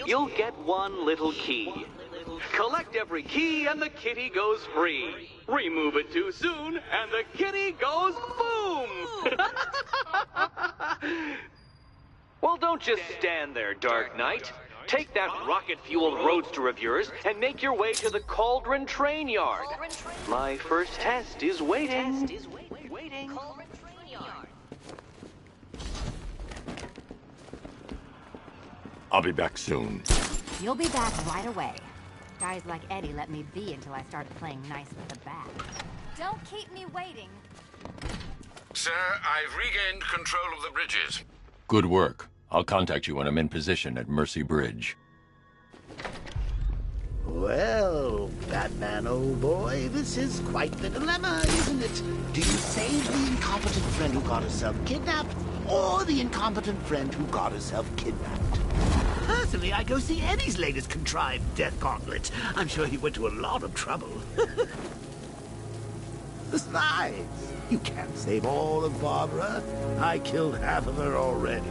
you'll get one little key. Collect every key and the kitty goes free. Remove it too soon and the kitty goes boom! Well, don't just stand there, Dark Knight. Take that rocket-fueled roadster of yours and make your way to the Cauldron Train Yard. My first test is waiting. I'll be back soon. You'll be back right away. Guys like Eddie let me be until I started playing nice with the bat. Don't keep me waiting. Sir, I've regained control of the bridges. Good work. I'll contact you when I'm in position at Mercy Bridge. Well, Batman, old boy, this is quite the dilemma, isn't it? Do you save the incompetent friend who got herself kidnapped, or the incompetent friend who got herself kidnapped? Personally, I go see Eddie's latest contrived death gauntlet. I'm sure he went to a lot of trouble. Besides, you can't save all of Barbara. I killed half of her already.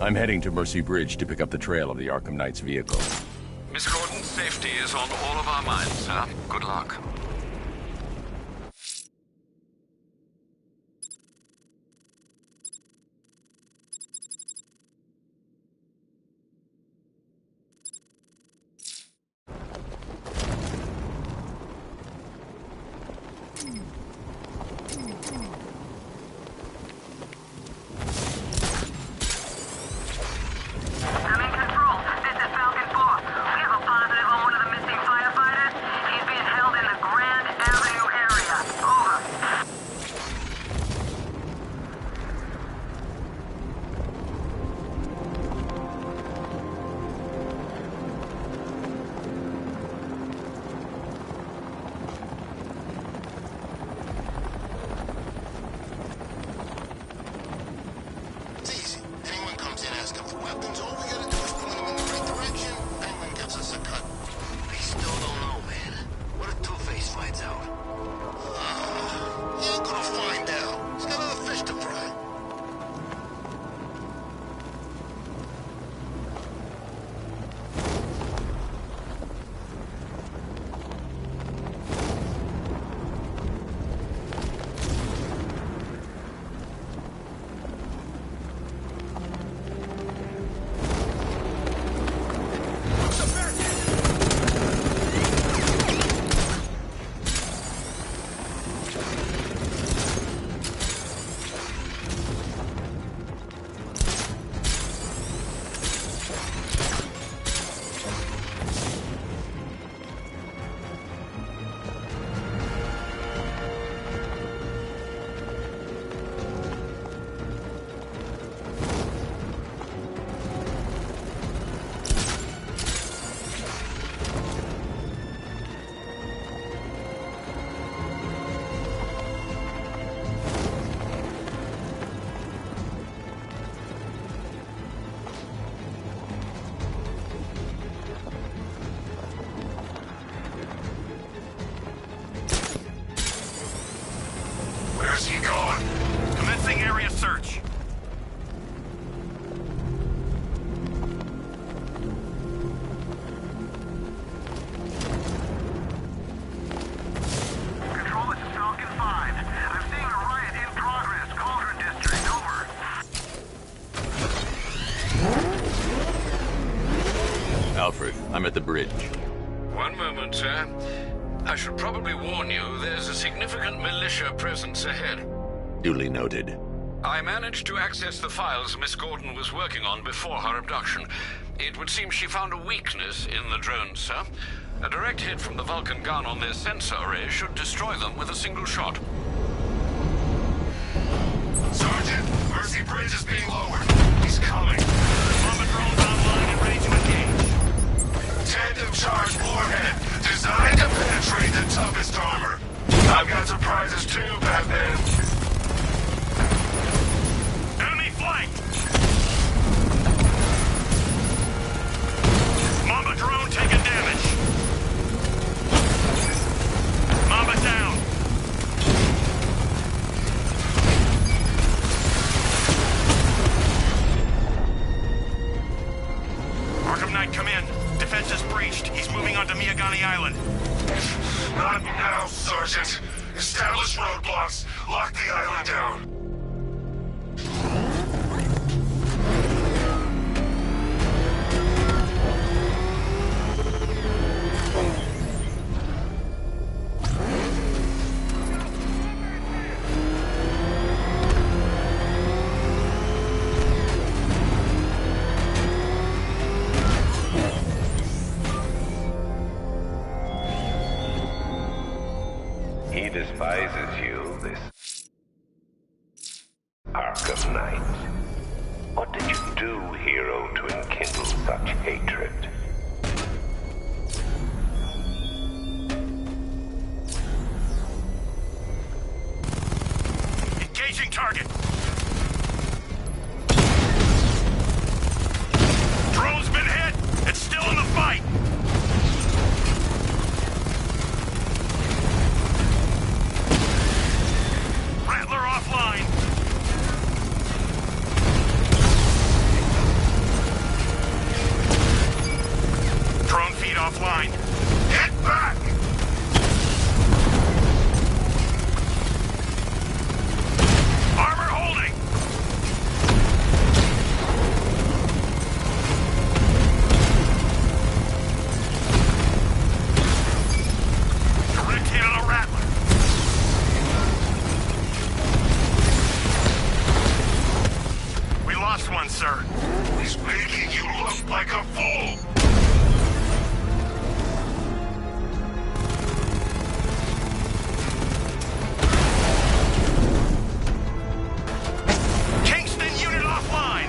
I'm heading to Mercy Bridge to pick up the trail of the Arkham Knight's vehicle. Miss Gordon's safety is on all of our minds, sir. Good luck. Alfred, I'm at the bridge. One moment, sir. I should probably warn you, there's a significant militia presence ahead. Duly noted. I managed to access the files Miss Gordon was working on before her abduction. It would seem she found a weakness in the drones, sir. A direct hit from the Vulcan gun on their sensor array should destroy them with a single shot. Sergeant, Mercy Bridge is being lowered. He's coming. Bomber drones online and ready to engage. Tandem charge warhead, designed to penetrate the toughest armor. I've got surprises too, Batman. Enemy flanked! Mamba drone taking damage. Mamba down. boss. Lock the island down. He despises you, this Arkham Knight. What did you do, hero, to enkindle such hatred? Engaging target. Drone's been hit. It's still in the fight. Rattler offline. Drone feed offline. Hit back! Armor holding! Direct hit on a Rattler. We lost one, sir. He's making you look like a fool! Kingston unit offline!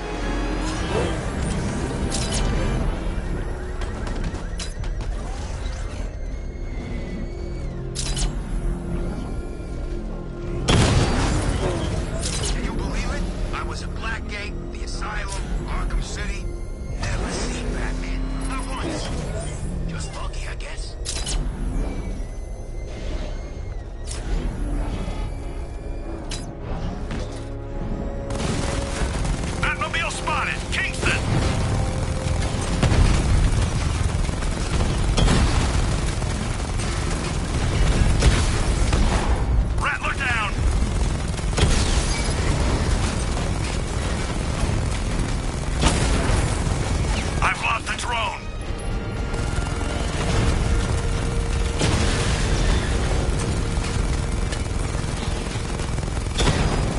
Can you believe it? I was at Blackgate, the Asylum, Arkham City. Never seen Batman. Not once. Just lucky, I guess. Batmobile spotted! Kingston! Rattler down! I've lost the drone!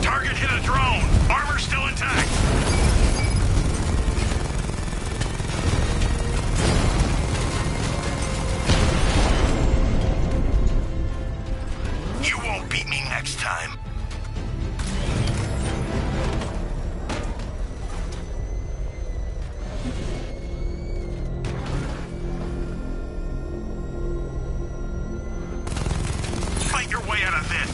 Target hit a drone! Armor still intact! You won't beat me next time. Fight your way out of this!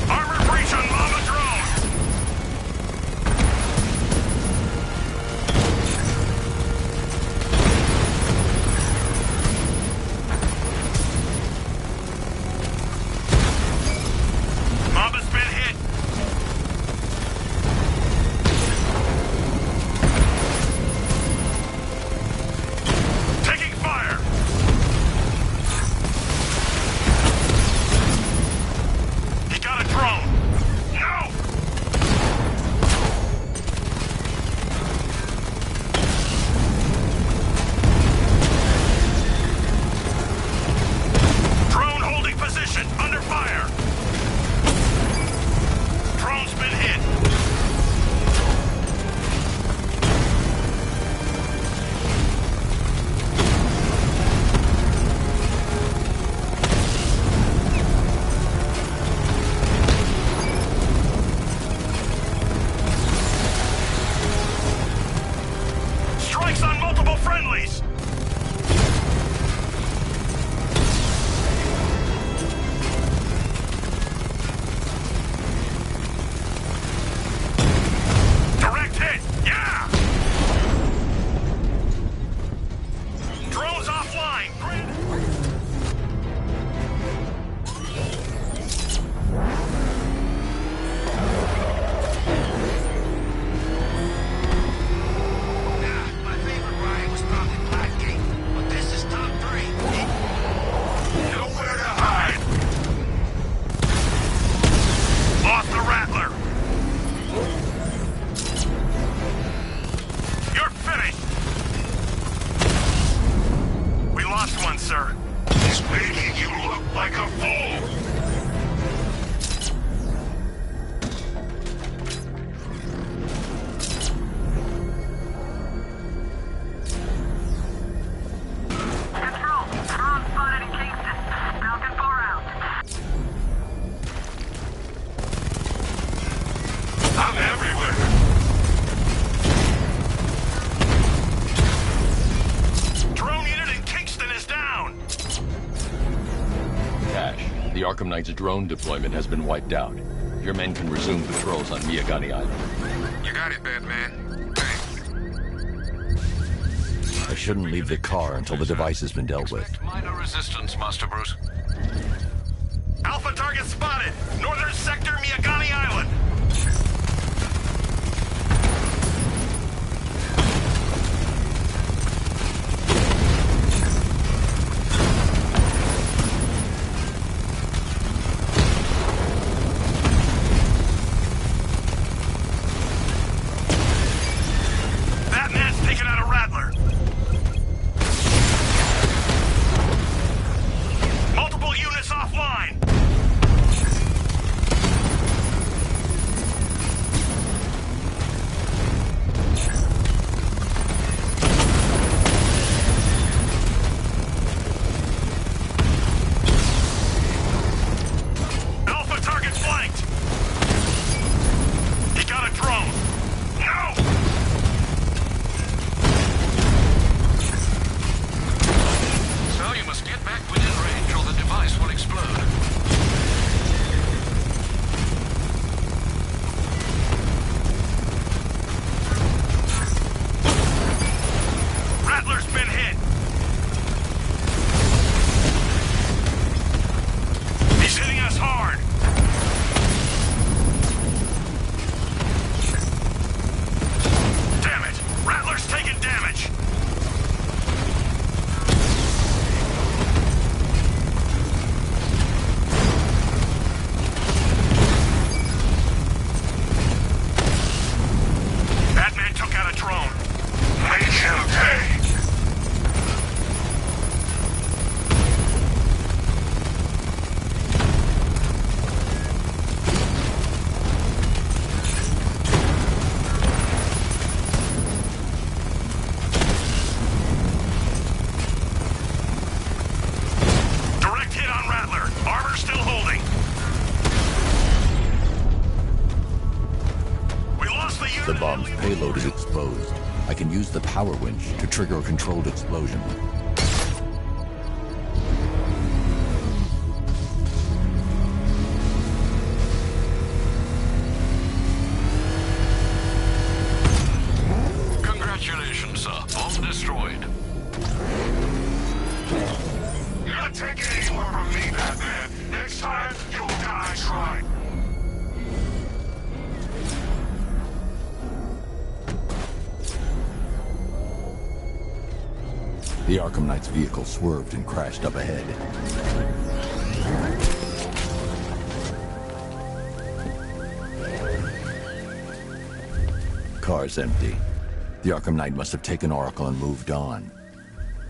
Armor breach on Mama Drone! Mama's been hit! Taking fire! He got a drone! No! Drone holding position, under fire! Drone's been hit! Strikes on multiple friendlies! Direct hit! Yeah! Drone's offline! Arkham Knight's drone deployment has been wiped out. Your men can resume patrols on Miagani Island. You got it, Batman. Thanks. I shouldn't leave the car until the device has been dealt with. Expect minor resistance, Master Bruce. Alpha target spotted! Northern sector, Miagani Island! Batman's taken out a Rattler! Multiple units offline! Alpha target flanked! He got a drone! No! So you must get back within range or the device will explode. Rattler's been hit! He's hitting us hard! Damn it! Rattler's taking damage! Batman took out a drone. Make him pay! Direct hit on Rattler. Armor still holding. We lost the unit. The bomb's payload is exposed. I can use the power winch to trigger a controlled explosion. Congratulations, sir. Bomb destroyed. You're not taking any more from me, Batman. Next time, you'll die trying. The Arkham Knight's vehicle swerved and crashed up ahead. Car's empty. The Arkham Knight must have taken Oracle and moved on.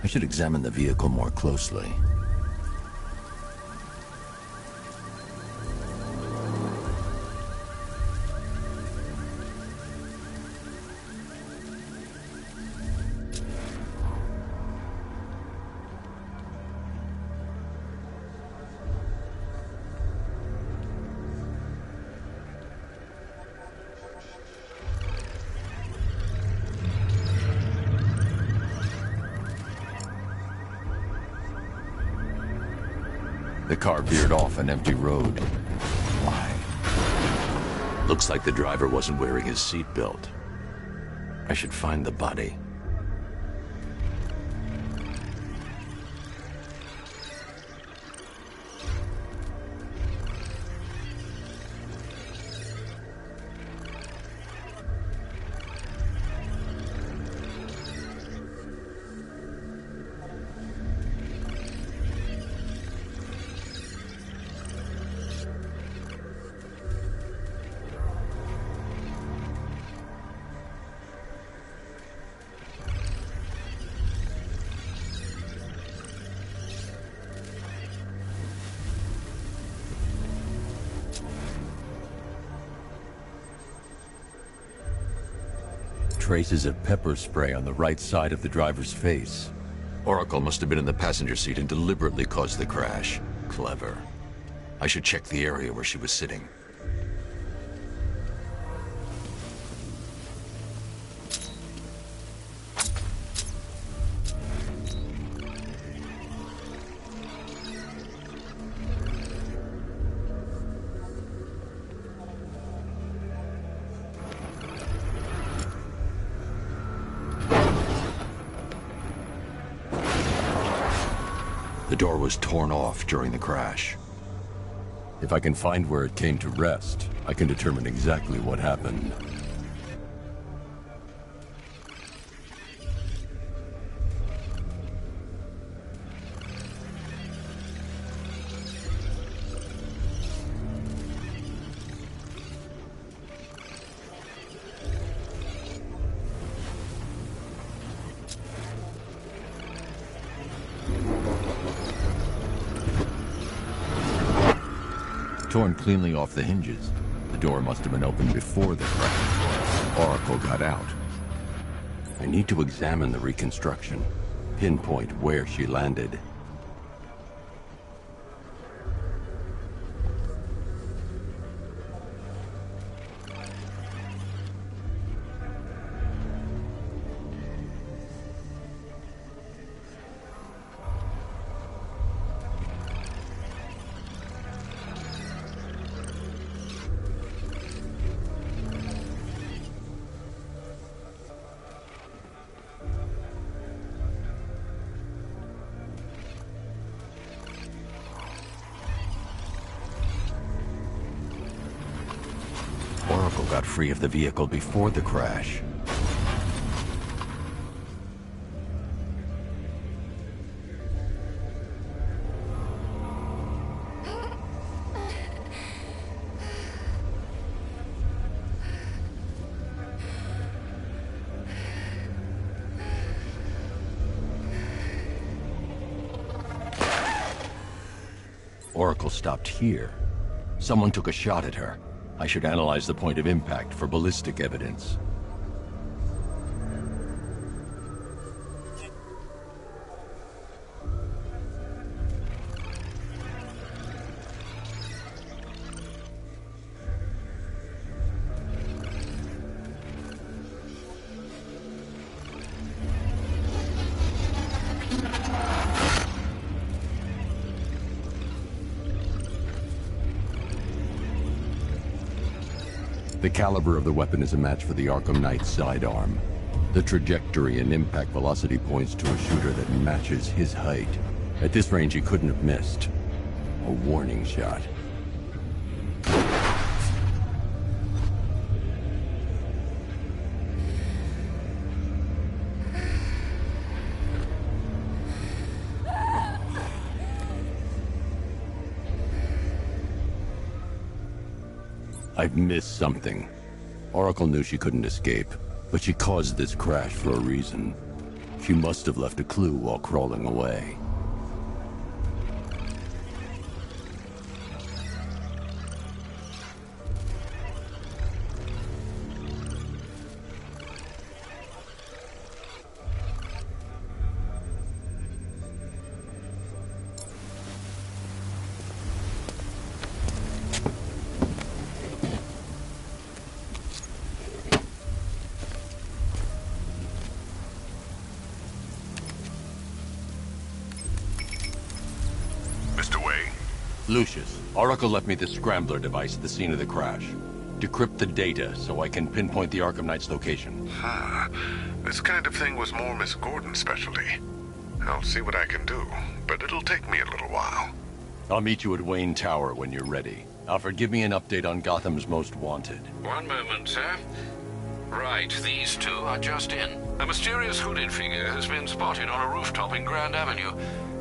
I should examine the vehicle more closely. The car veered off an empty road. Why? Looks like the driver wasn't wearing his seatbelt. I should find the body. Traces of pepper spray on the right side of the driver's face. Oracle must have been in the passenger seat and deliberately caused the crash. Clever. I should check the area where she was sitting. The door was torn off during the crash. If I can find where it came to rest, I can determine exactly what happened. Torn cleanly off the hinges. The door must have been opened before the crash. Oracle got out. I need to examine the reconstruction, pinpoint where she landed. Oracle got free of the vehicle before the crash. Oracle stopped here. Someone took a shot at her. I should analyze the point of impact for ballistic evidence. The caliber of the weapon is a match for the Arkham Knight's sidearm. The trajectory and impact velocity points to a shooter that matches his height. At this range, he couldn't have missed. A warning shot. I've missed something. Oracle knew she couldn't escape, but she caused this crash for a reason. She must have left a clue while crawling away. Lucius, Oracle left me the Scrambler device at the scene of the crash. Decrypt the data so I can pinpoint the Arkham Knight's location. This kind of thing was more Miss Gordon's specialty. I'll see what I can do, but it'll take me a little while. I'll meet you at Wayne Tower when you're ready. Alfred, give me an update on Gotham's Most Wanted. One moment, sir. Right, these two are just in. A mysterious hooded figure has been spotted on a rooftop in Grand Avenue.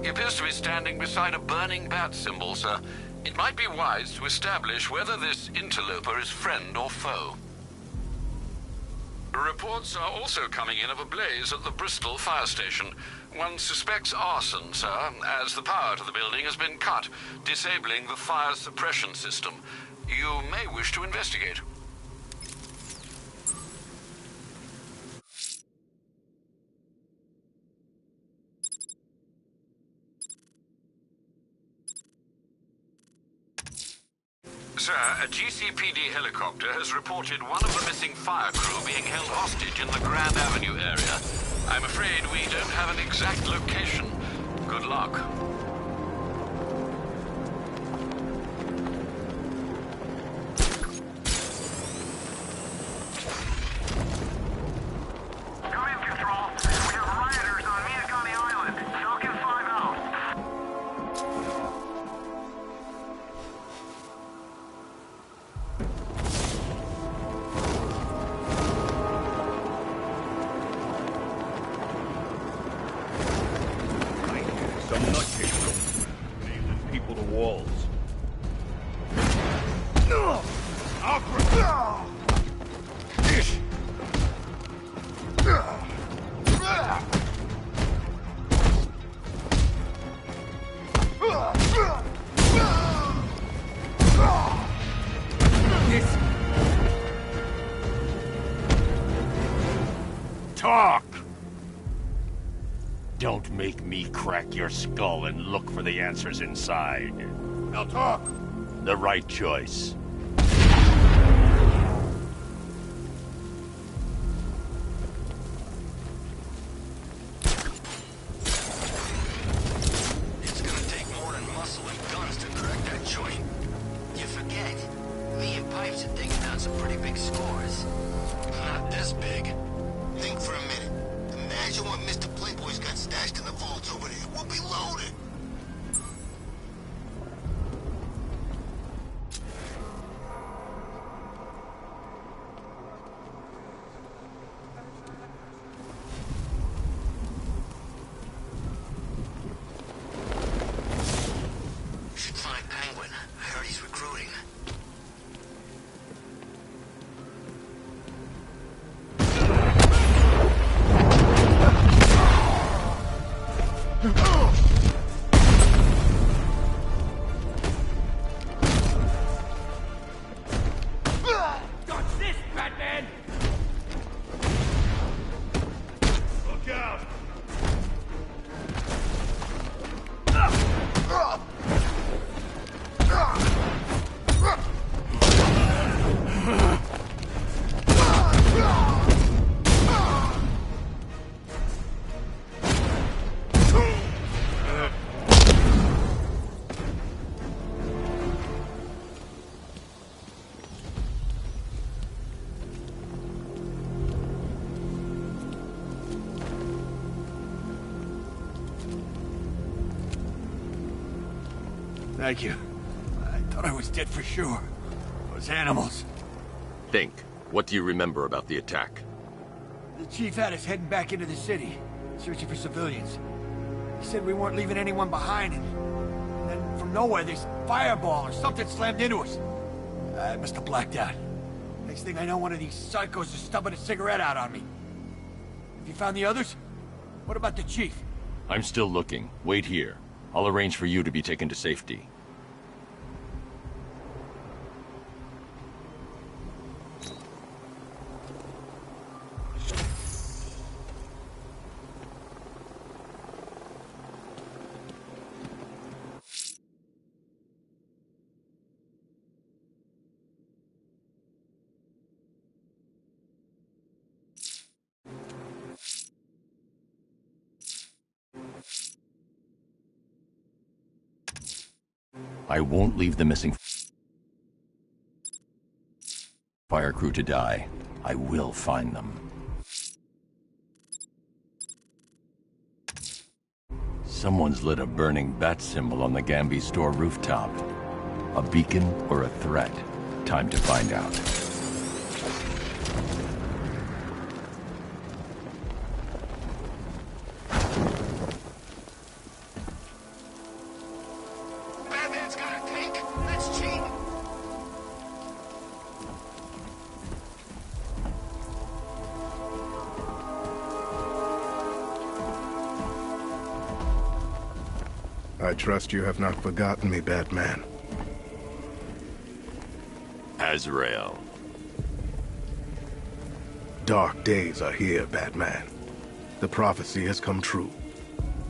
He appears to be standing beside a burning bat symbol, sir. It might be wise to establish whether this interloper is friend or foe. Reports are also coming in of a blaze at the Bristol fire station. One suspects arson, sir, as the power to the building has been cut, disabling the fire suppression system. You may wish to investigate. Sir, a GCPD helicopter has reported one of the missing fire crew being held hostage in the Grand Avenue area. I'm afraid we don't have an exact location. Good luck. Come in, Control. We have rioters on Minnetonka Island. Falcon 5 out. talk! Don't make me crack your skull and look for the answers inside. Now talk! The right choice. It's gonna take more than muscle and guns to crack that joint. You forget, me and Pipes are digging down some pretty big scores. Not this big. Think for a minute. Imagine what Mr. Playboy's got stashed in the vaults over there. We'll be loaded. Should find Penguin. I heard he's recruiting. Dodge this, Batman! Look out! Thank you. I thought I was dead for sure. Those animals. Think. What do you remember about the attack? The chief had us heading back into the city, searching for civilians. He said we weren't leaving anyone behind, and then from nowhere this fireball or something slammed into us. I must have blacked out. Next thing I know, one of these psychos is stubbing a cigarette out on me. Have you found the others? What about the chief? I'm still looking. Wait here. I'll arrange for you to be taken to safety. I won't leave the missing fire crew to die. I will find them. Someone's lit a burning bat symbol on the Gambi store rooftop. A beacon or a threat? Time to find out. Batman's got a tank? That's cheating. I trust you have not forgotten me, Batman. Azrael. Dark days are here, Batman. The prophecy has come true.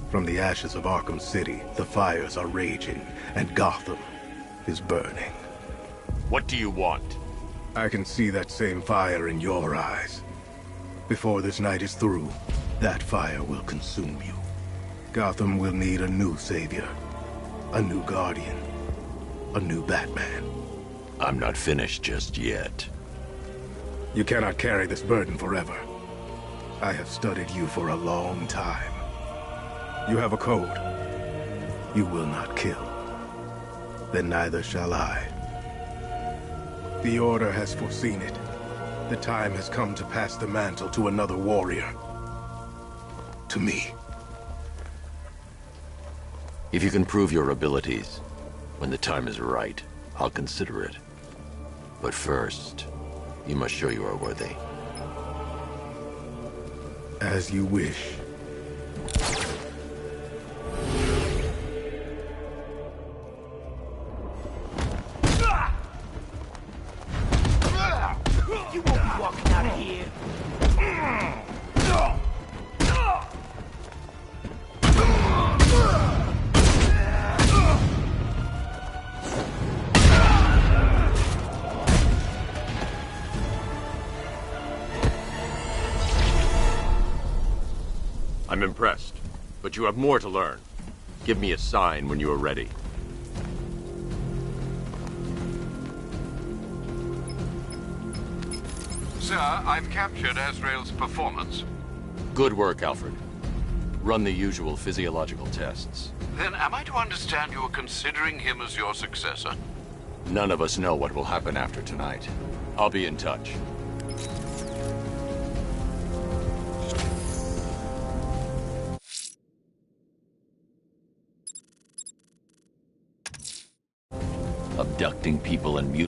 From the ashes of Arkham City, the fires are raging, and Gotham is burning. What do you want? I can see that same fire in your eyes. Before this night is through, that fire will consume you. Gotham will need a new savior, a new guardian, a new Batman. I'm not finished just yet. You cannot carry this burden forever. I have studied you for a long time. You have a code. You will not kill. Then neither shall I. The Order has foreseen it. The time has come to pass the mantle to another warrior. To me. If you can prove your abilities, when the time is right, I'll consider it. But first, you must show you are worthy. As you wish. You won't be walking out of here. I'm impressed, but you have more to learn. Give me a sign when you are ready. Sir, I've captured Azrael's performance. Good work, Alfred. Run the usual physiological tests. Then am I to understand you are considering him as your successor? None of us know what will happen after tonight. I'll be in touch. Abducting people and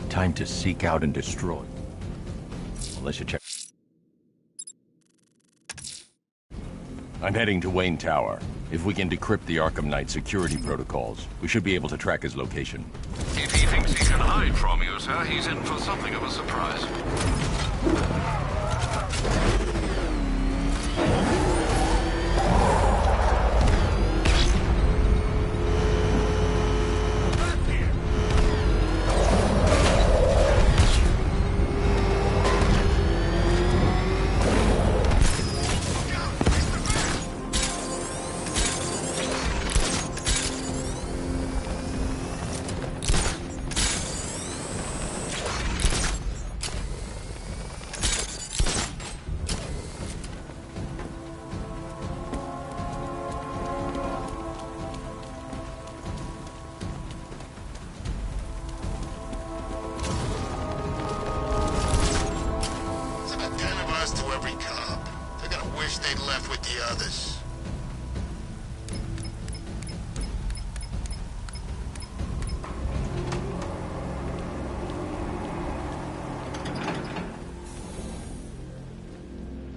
time to seek out and destroy. Unless you check. I'm heading to Wayne Tower. If we can decrypt the Arkham Knight security protocols, we should be able to track his location. If he thinks he can hide from you, sir, he's in for something of a surprise.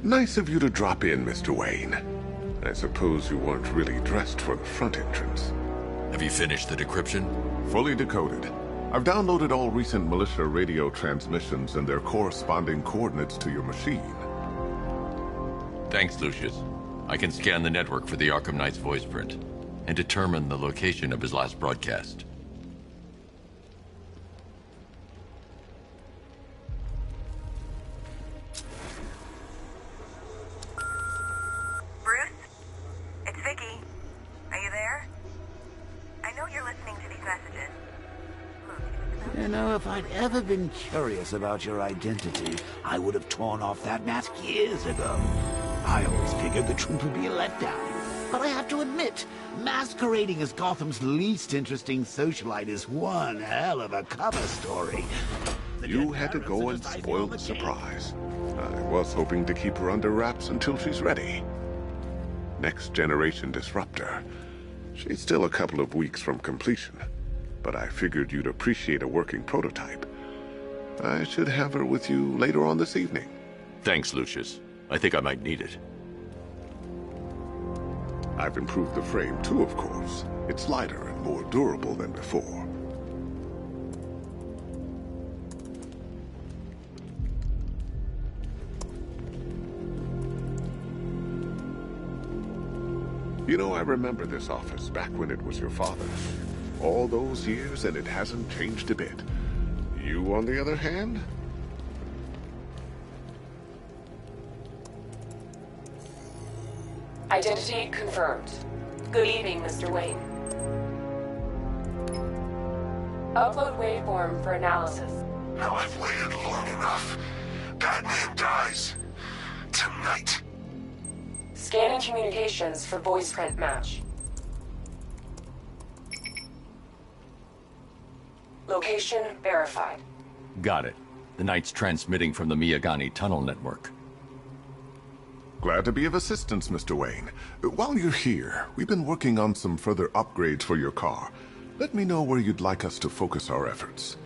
Nice of you to drop in, Mr. Wayne. I suppose you weren't really dressed for the front entrance. Have you finished the decryption? Fully decoded. I've downloaded all recent militia radio transmissions and their corresponding coordinates to your machine. Thanks, Lucius. I can scan the network for the Arkham Knight's voice print and determine the location of his last broadcast. If I'd ever been curious about your identity, I would have torn off that mask years ago. I always figured the truth would be a letdown. But I have to admit, masquerading as Gotham's least interesting socialite is one hell of a cover story. You had to go and spoil the surprise. I was hoping to keep her under wraps until she's ready. Next generation disruptor. She's still a couple of weeks from completion. But I figured you'd appreciate a working prototype. I should have her with you later on this evening. Thanks, Lucius. I think I might need it. I've improved the frame too, of course. It's lighter and more durable than before. You know, I remember this office back when it was your father's. All those years, and it hasn't changed a bit. You, on the other hand? Identity confirmed. Good evening, Mr. Wayne. Upload waveform for analysis. Now I've waited long enough. Batman dies. Tonight. Scanning communications for voice print match. Location verified. Got it. The Knight's transmitting from the Miyagani tunnel network. Glad to be of assistance, Mr. Wayne. While you're here, we've been working on some further upgrades for your car. Let me know where you'd like us to focus our efforts.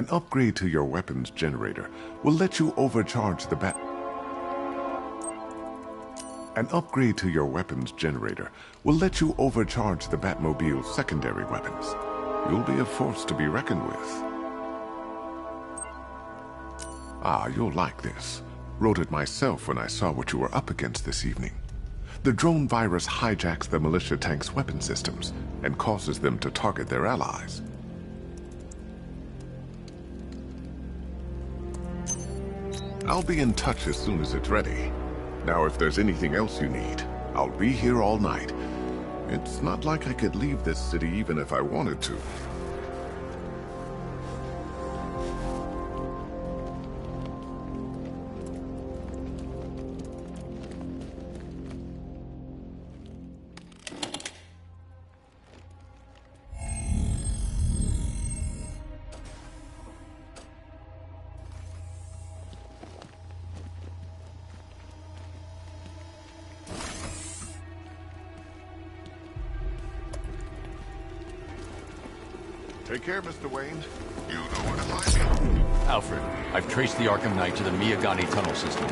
An upgrade to your weapons generator will let you overcharge the Batmobile's secondary weapons. You'll be a force to be reckoned with. Ah, you'll like this. Wrote it myself when I saw what you were up against this evening. The drone virus hijacks the militia tank's weapon systems and causes them to target their allies. I'll be in touch as soon as it's ready. Now, if there's anything else you need, I'll be here all night. It's not like I could leave this city even if I wanted to. Take care, Mr. Wayne. You know where to find me. Alfred, I've traced the Arkham Knight to the Miyagani tunnel system.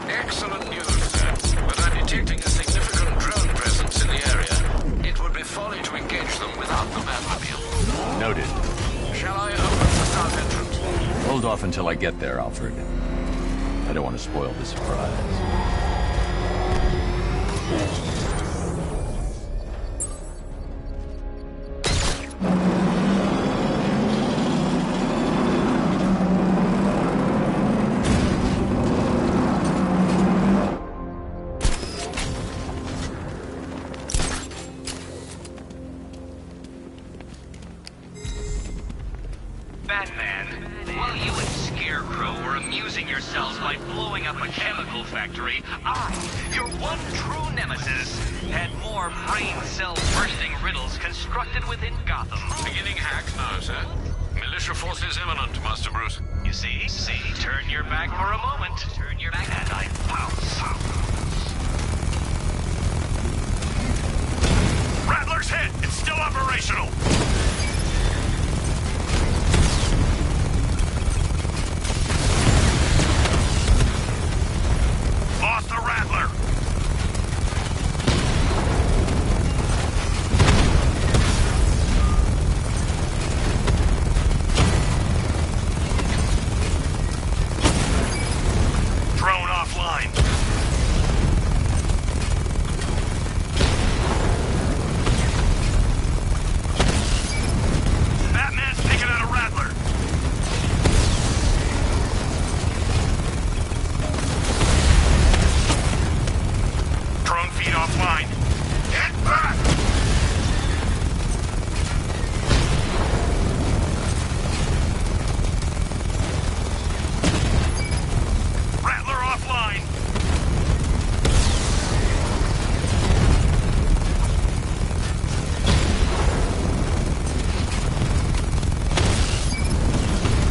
Excellent news, sir. But I'm detecting a significant drone presence in the area. It would be folly to engage them without the Batmobile. Noted. Shall I open the south entrance? Hold off until I get there, Alfred. I don't want to spoil the surprise. Batman, while you and Scarecrow were amusing yourselves by blowing up a chemical factory, I, your one true nemesis, had more brain cell-bursting riddles constructed within Gotham. Beginning hack now, sir. Militia forces imminent, Master Bruce. You see? Turn your back for a moment. Turn your back and I pounce. Rattler's hit! It's still operational! Lost the Rattler! Drone offline. Batman's picking out a Rattler. Drone feed offline. Get back! Rattler offline.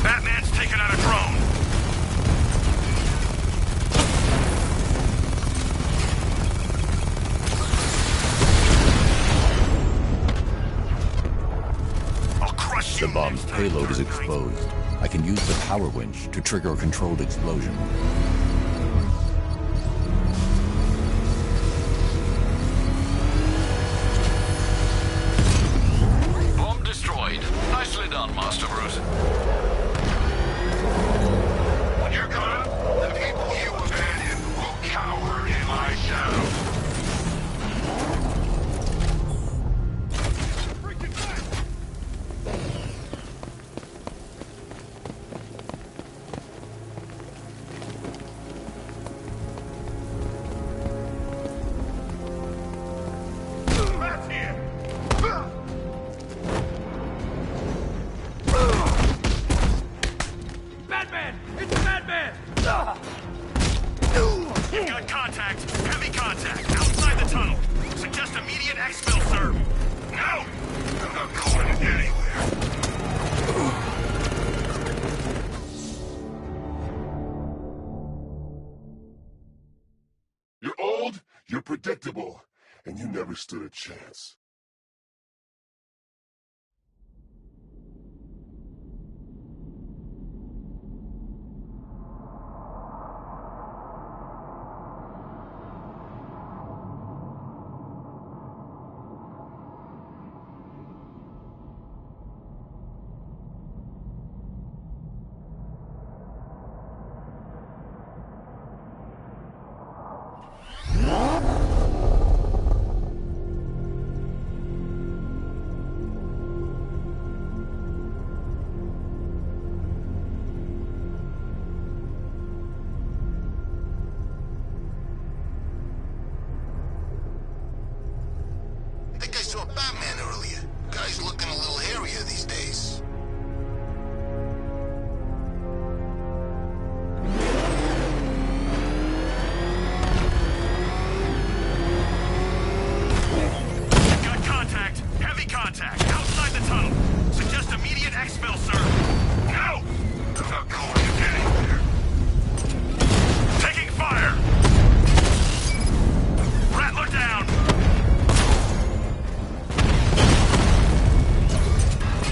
Batman's taking out a drone. I'll crush you. The bomb's payload is exposed. I can use the power winch to trigger a controlled explosion. Bomb destroyed. Nicely done, Master Bruce. When you're gone, the people you abandoned will cower in my shadow. That's here! Batman! It's Batman! You've got contact. Heavy contact. Outside the tunnel. Suggest immediate exfil, sir. No! I'm not going anywhere. You're old, you're predictable, and you never stood a chance. about Batman earlier. Guy's looking a little hairier these days. Got contact. Heavy contact. Outside the tunnel. Suggest immediate exfil, sir. No! I'm not going anywhere. Taking fire! Rattler down!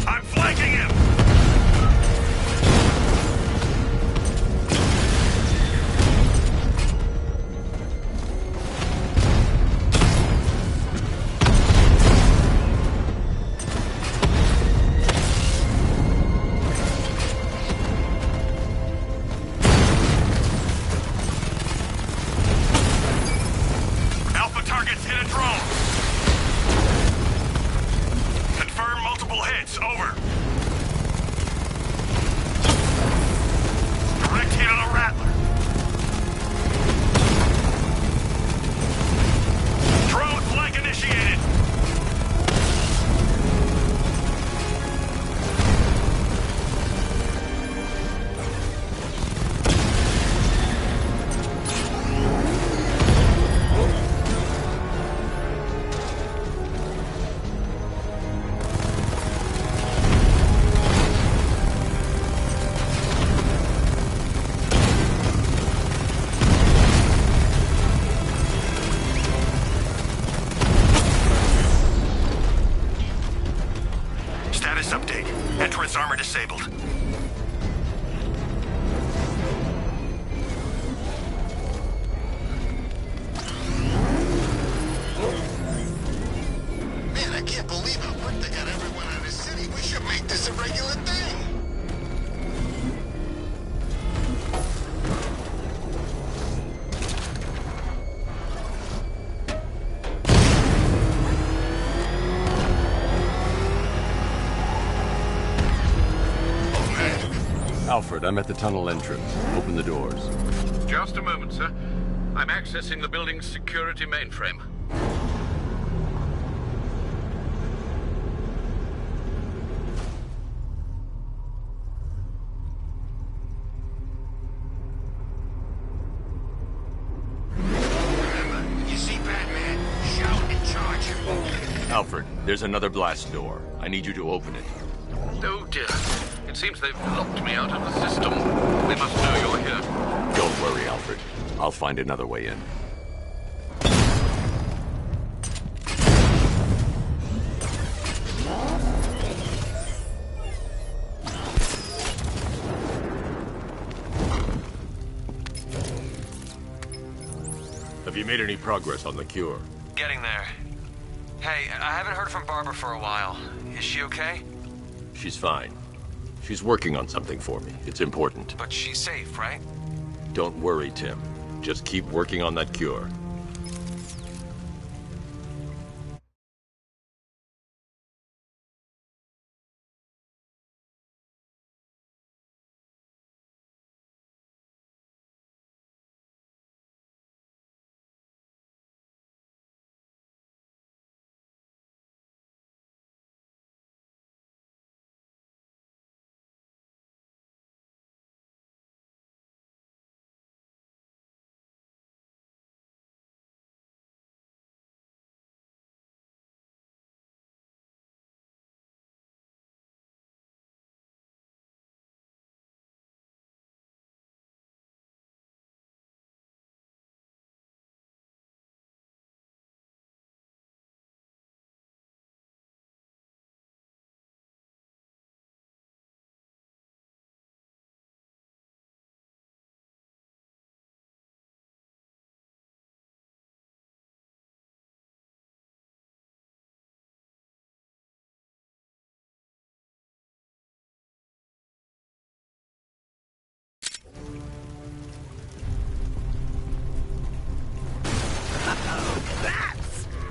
I'm flanking him! Alpha targets hit a drone. Confirm multiple hits. Over. Direct hit on a Rattler. Drone flank initiated. Status update. Entrance armor disabled. Man, I can't believe how quick they got everyone out of the city. We should make this a regular thing. Alfred, I'm at the tunnel entrance. Open the doors. Just a moment, sir. I'm accessing the building's security mainframe. Remember, you see Batman, shout and charge him. Alfred, there's another blast door. I need you to open it. Oh dear. It seems they've locked me out of the system. They must know you're here. Don't worry, Alfred. I'll find another way in. Have you made any progress on the cure? Getting there. Hey, I haven't heard from Barbara for a while. Is she okay? She's fine. She's working on something for me. It's important. But she's safe, right? Don't worry, Tim. Just keep working on that cure.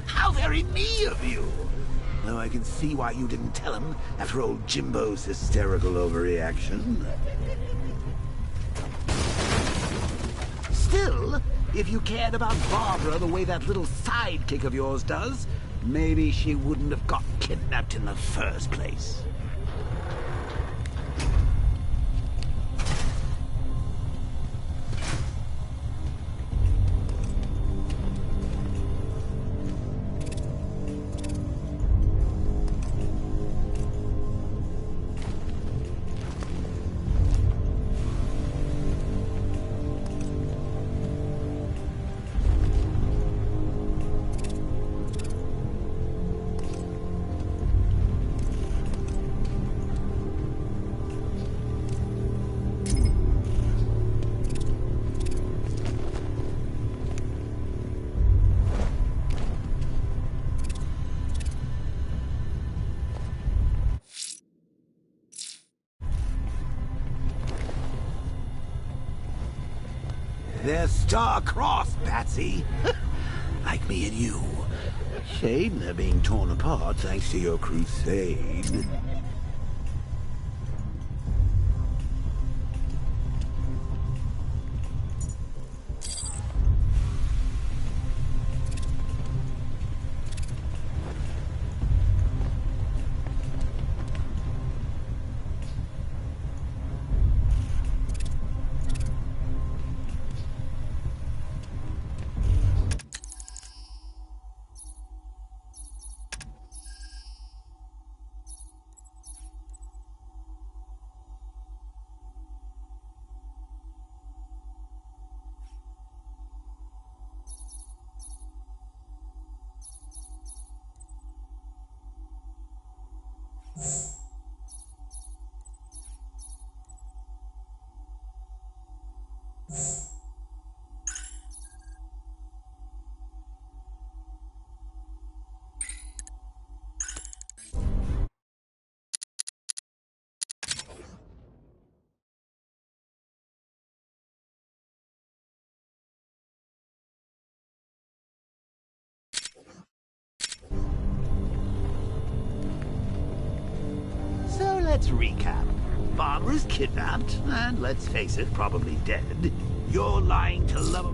How very me of you! Though I can see why you didn't tell him after old Jimbo's hysterical overreaction. Still, if you cared about Barbara the way that little sidekick of yours does, maybe she wouldn't have got kidnapped in the first place. They're star-crossed, Patsy. Like me and you. Shame they're being torn apart thanks to your crusade. So let's recap. Barbara's kidnapped, and let's face it, probably dead. You're lying to love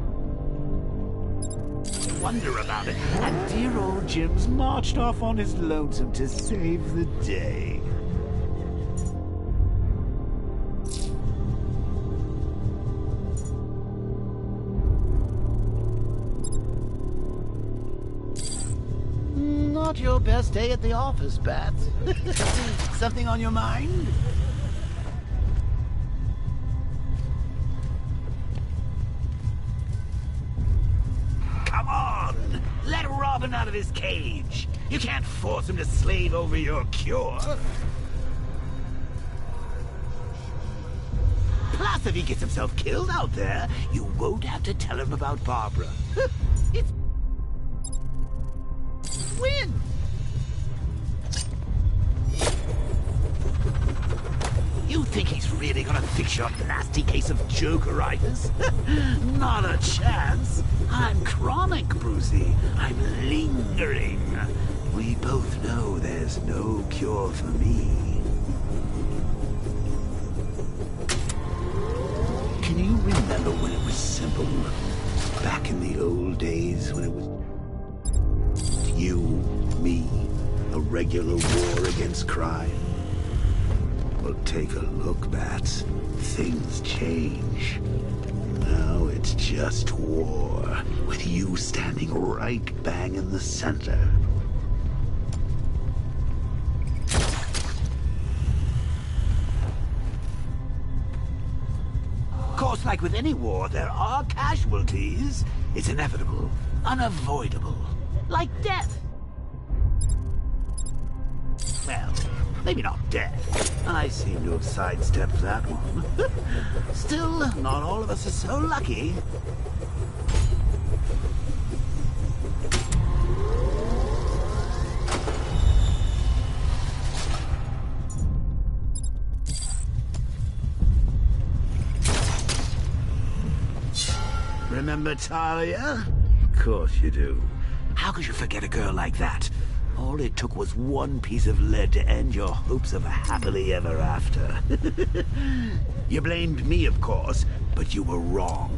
wonder about it. And dear old Jim's marched off on his lonesome to save the day. Not your best day at the office, Bats. Something on your mind? Come on! Let Robin out of his cage! You can't force him to slave over your cure! Plus, if he gets himself killed out there, you won't have to tell him about Barbara. It's... win! You think he's really gonna fix your nasty case of Jokeritis? Not a chance. I'm chronic, Brucey. I'm lingering. We both know there's no cure for me. Can you remember when it was simple? Back in the old days when it was you, me, a regular war against crime? Well, take a look, Bats. Things change. Now it's just war, with you standing right bang in the center. Of course, like with any war, there are casualties. It's inevitable, unavoidable, like death. Well, maybe not death. I seem to have sidestepped that one. Still, not all of us are so lucky. Remember Talia? Of course you do. How could you forget a girl like that? All it took was one piece of lead to end your hopes of a happily ever after. You blamed me, of course, but you were wrong.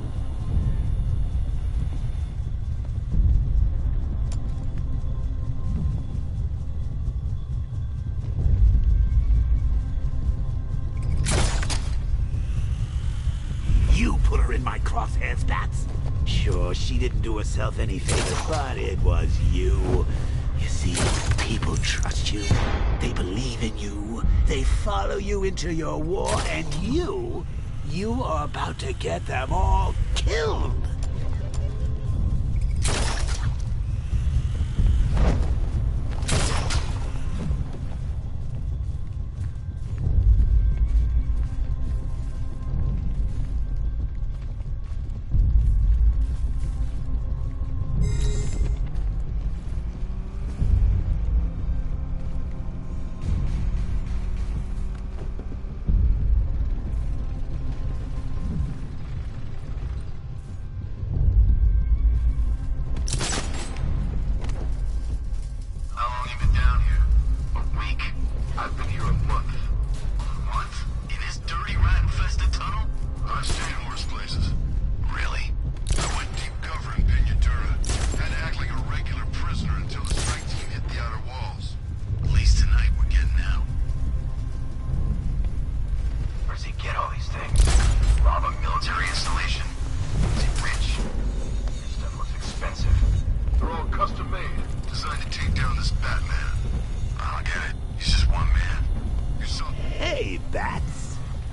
sure she didn't do herself any favors, but it was you. You see, people trust you. They believe in you. They follow you into your war, and you are about to get them all killed.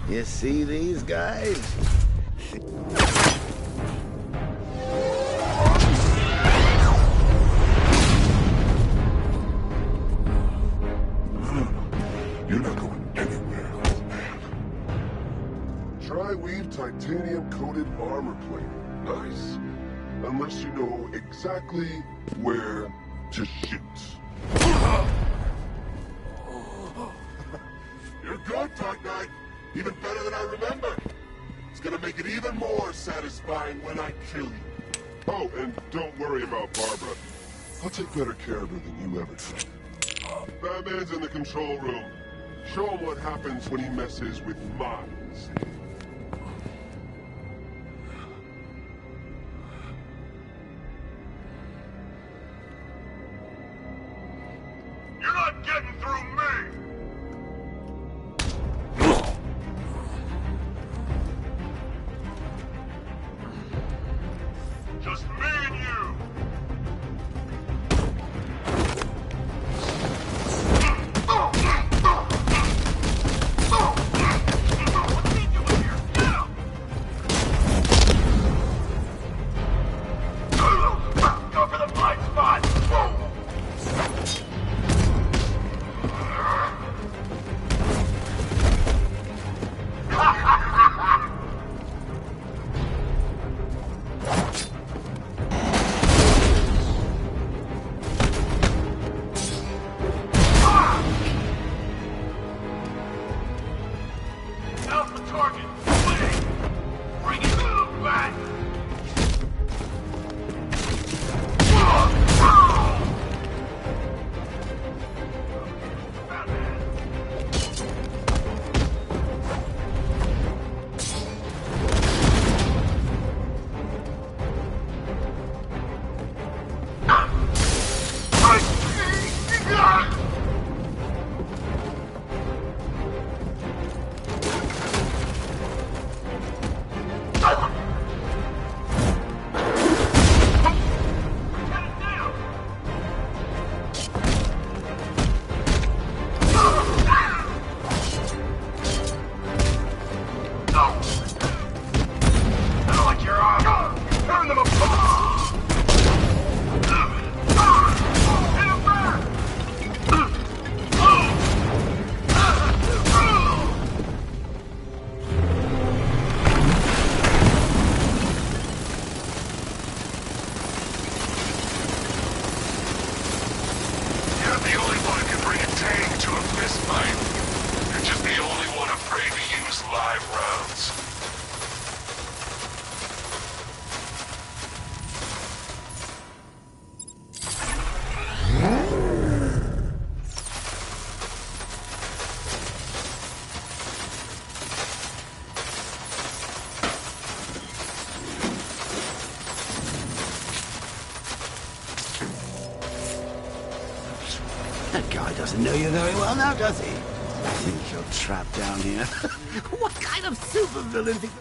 You see these guys? You're not going anywhere, old man. Tri-weave titanium-coated armor plate. Nice. Unless you know exactly where to shoot. You're good, Dark Knight. Even better than I remember. It's gonna make it even more satisfying when I kill you. Oh, and don't worry about Barbara. I'll take better care of her than you ever did. Batman's in the control room. Show him what happens when he messes with minds. You're not getting through me! Just me and you! What's he doing here? Get him! Go for the blind spot! That guy doesn't know you very well now, does he? I think you're trapped down here. What kind of supervillain thinks...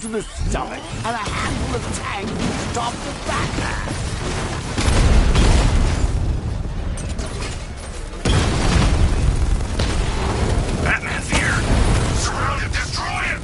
to the stomach and a handful of tanks to stop the backlash. Batman's here! Surround him! Destroy him!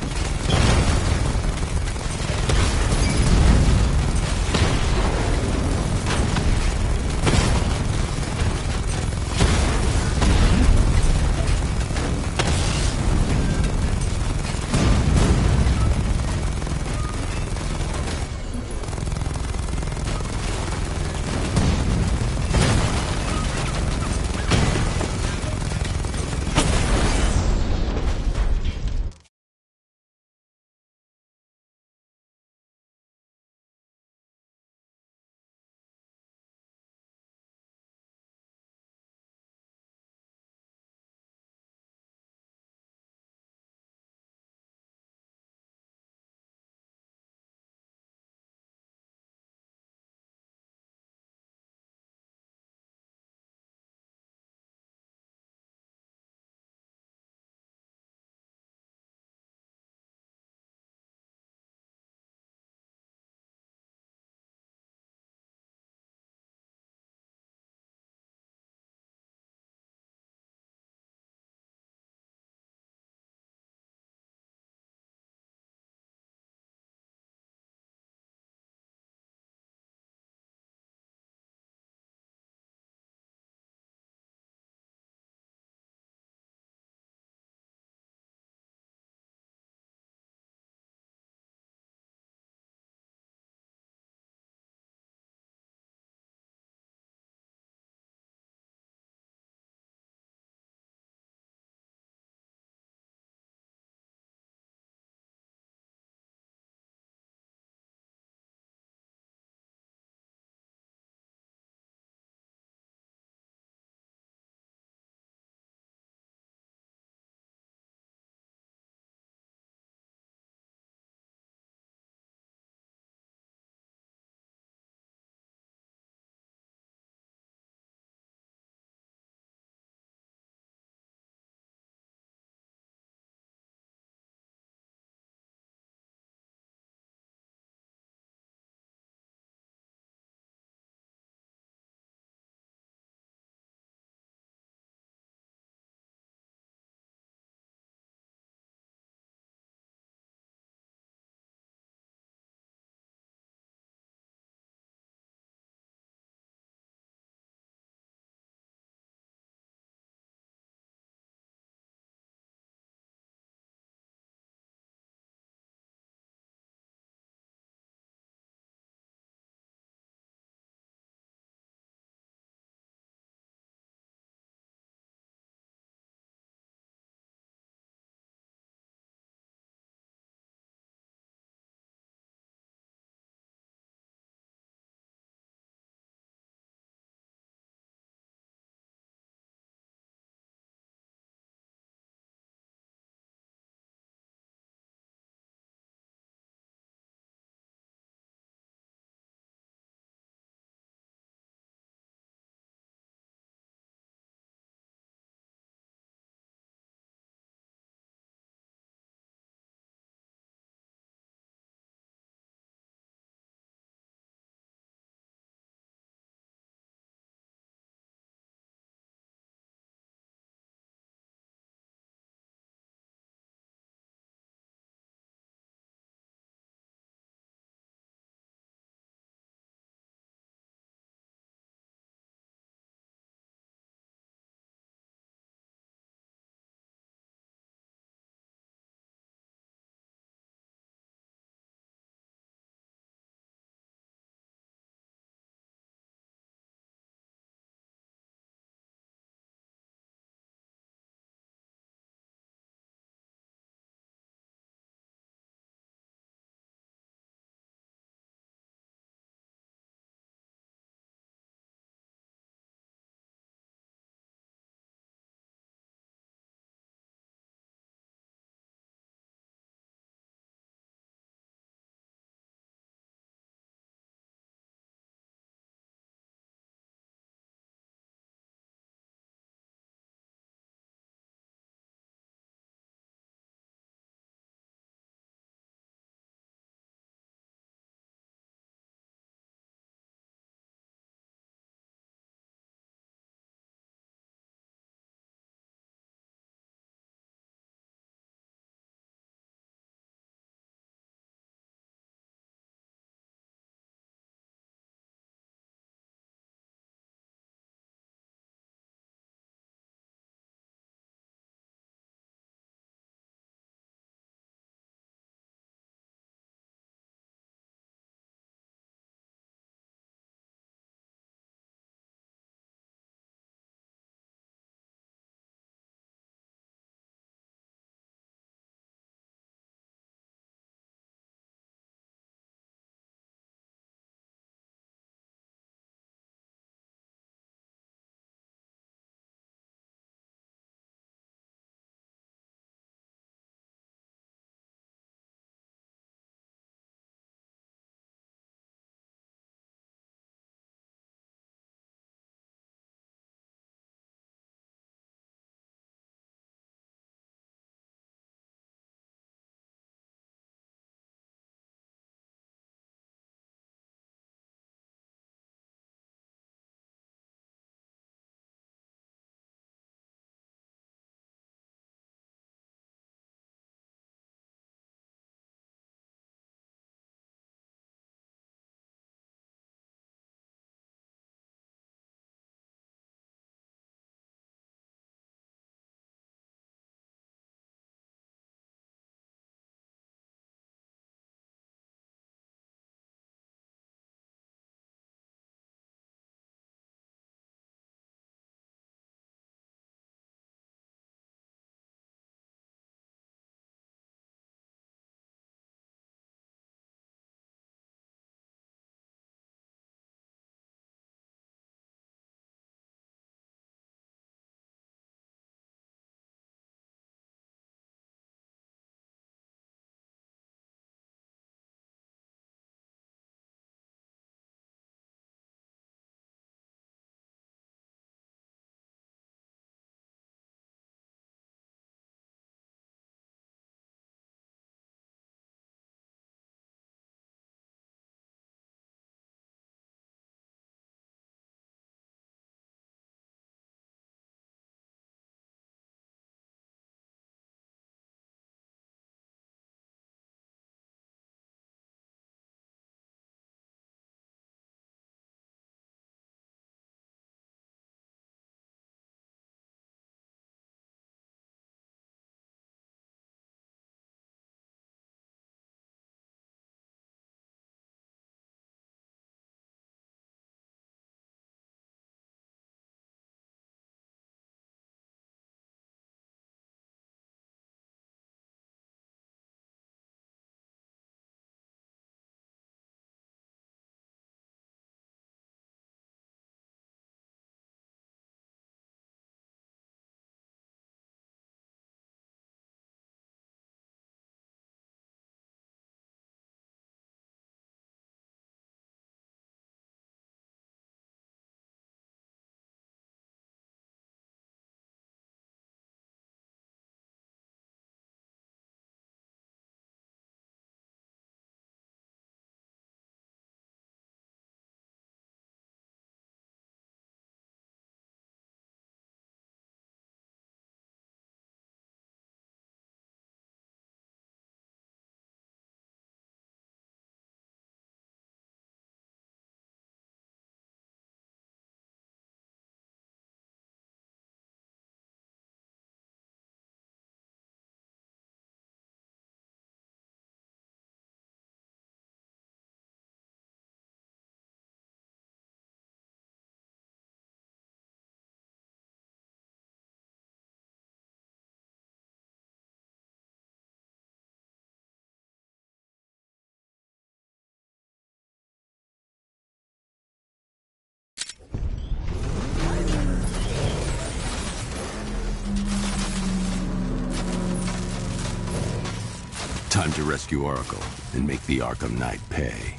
Time to rescue Oracle and make the Arkham Knight pay.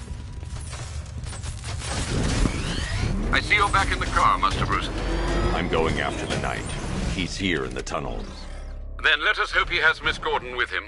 I see you're back in the car, Master Bruce. I'm going after the Knight. He's here in the tunnels. Then let us hope he has Miss Gordon with him.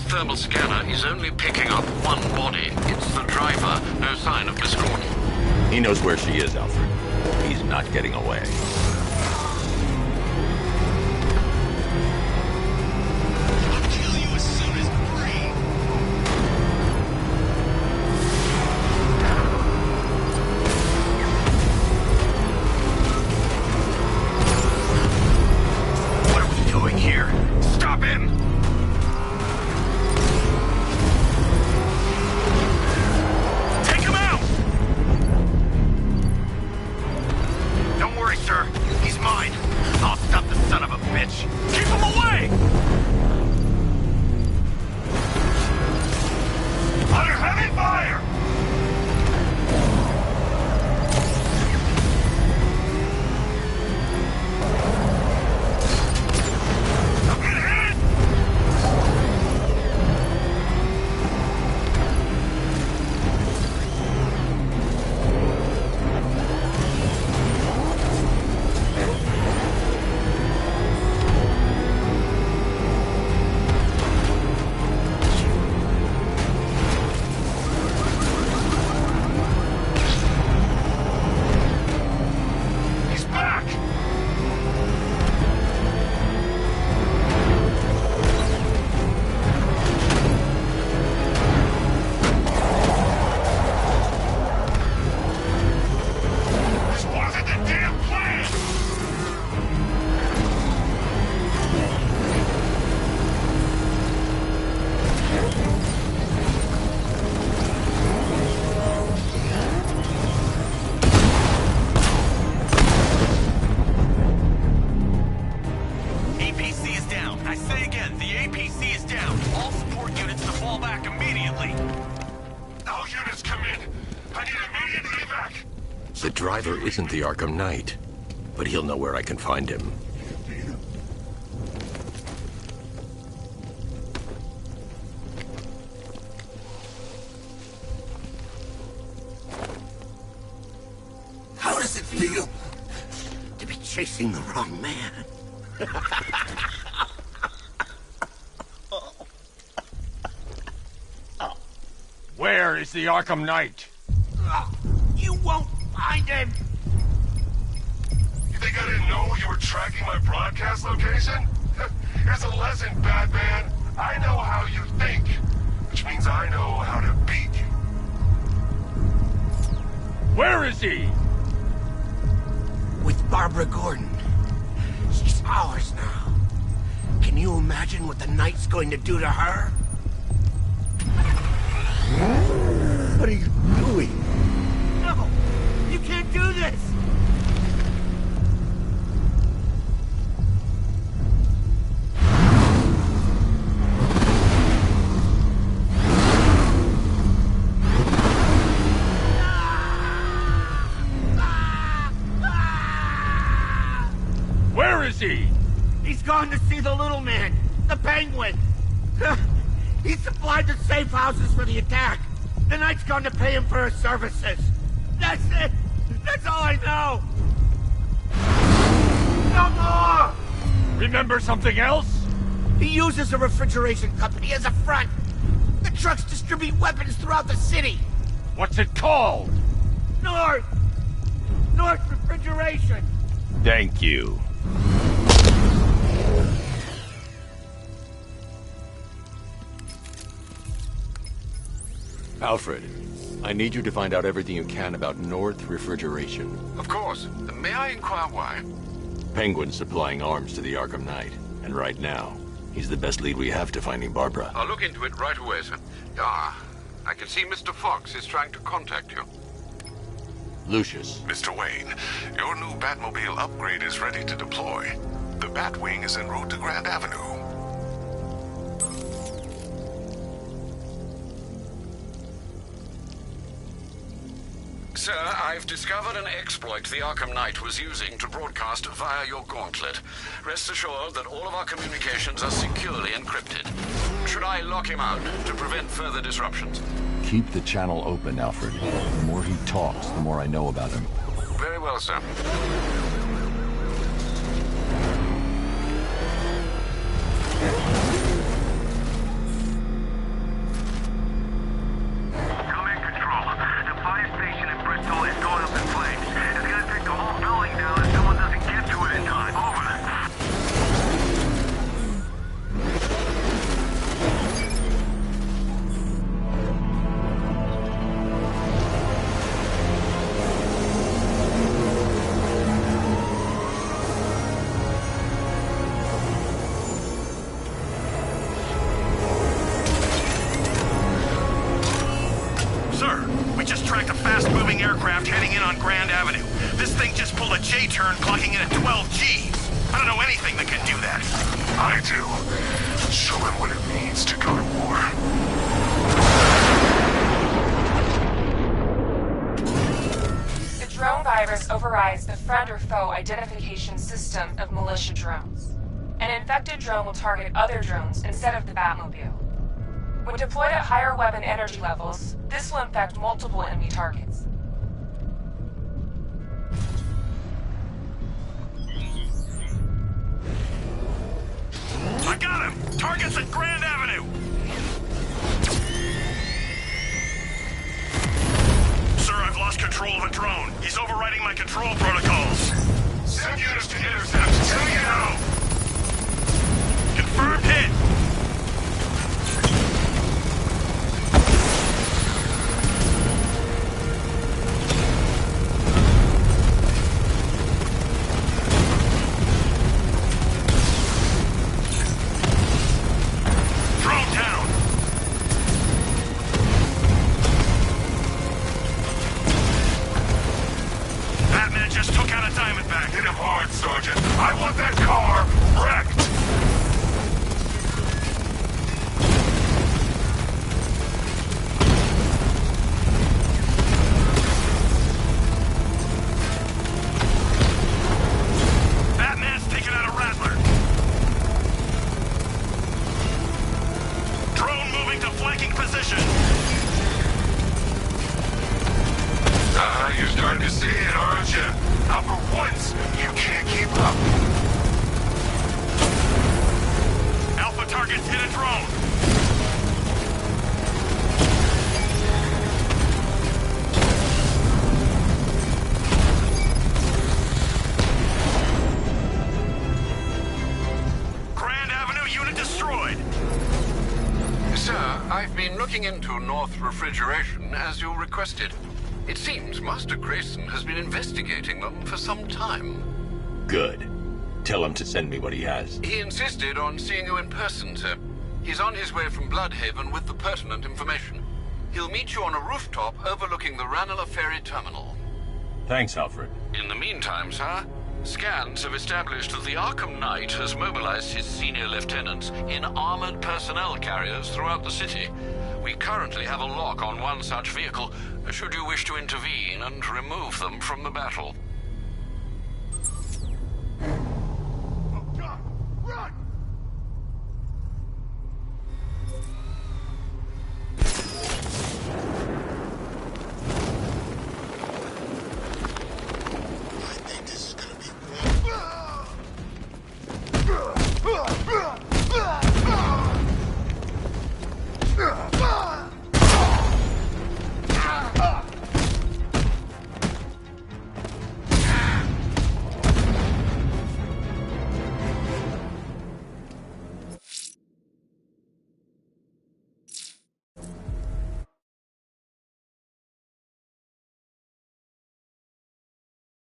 Thermal scanner is only picking up one body. It's the driver. No sign of Miss Gordon. He knows where she is, Alfred. He's not getting away. I'll kill you as soon as breathe. What are we doing here? Stop him! Keep him away! Under heavy fire! I'm getting hit! The driver isn't the Arkham Knight, but he'll know where I can find him. How does it feel to be chasing the wrong man? Where is the Arkham Knight? You won't find him! You think I didn't know you were tracking my broadcast location? Here's a lesson, Batman. I know how you think, which means I know how to beat you. Where is he? With Barbara Gordon. She's ours now. Can you imagine what the Knight's going to do to her? What are you doing? No! You can't do this! see? He's gone to see the little man, the Penguin. He supplied the safe houses for the attack. The Knight's gone to pay him for his services. That's it. That's all I know. No more! Remember something else? He uses a refrigeration company as a front. The trucks distribute weapons throughout the city. What's it called? North Refrigeration. Thank you. Alfred, I need you to find out everything you can about North Refrigeration. Of course. May I inquire why? Penguin's supplying arms to the Arkham Knight, and right now, he's the best lead we have to finding Barbara. I'll look into it right away, sir. Ah, I can see Mr. Fox is trying to contact you. Lucius. Mr. Wayne, your new Batmobile upgrade is ready to deploy. The Batwing is en route to Grand Avenue. Sir, I've discovered an exploit the Arkham Knight was using to broadcast via your gauntlet. Rest assured that all of our communications are securely encrypted. Should I lock him out to prevent further disruptions? Keep the channel open, Alfred. The more he talks, the more I know about him. Very well, sir. aircraft heading in on Grand Avenue. This thing just pulled a J-turn clocking in at 12 Gs. I don't know anything that can do that. I do. Show him what it means to go to war. The drone virus overrides the friend or foe identification system of militia drones. An infected drone will target other drones instead of the Batmobile. When deployed at higher weapon energy levels, this will infect multiple enemy targets. I got him! Target's at Grand Avenue! Sir, I've lost control of a drone. He's overriding my control protocols. Send units to intercept. Tell you now! Confirmed hit! Into North Refrigeration as you requested. It seems Master Grayson has been investigating them for some time. Good. Tell him to send me what he has. He insisted on seeing you in person, sir. He's on his way from Bloodhaven with the pertinent information. He'll meet you on a rooftop overlooking the Ranelagh Ferry Terminal. Thanks, Alfred. In the meantime, sir, scans have established that the Arkham Knight has mobilized his senior lieutenants in armored personnel carriers throughout the city. We currently have a lock on one such vehicle, should you wish to intervene and remove them from the battle. Run!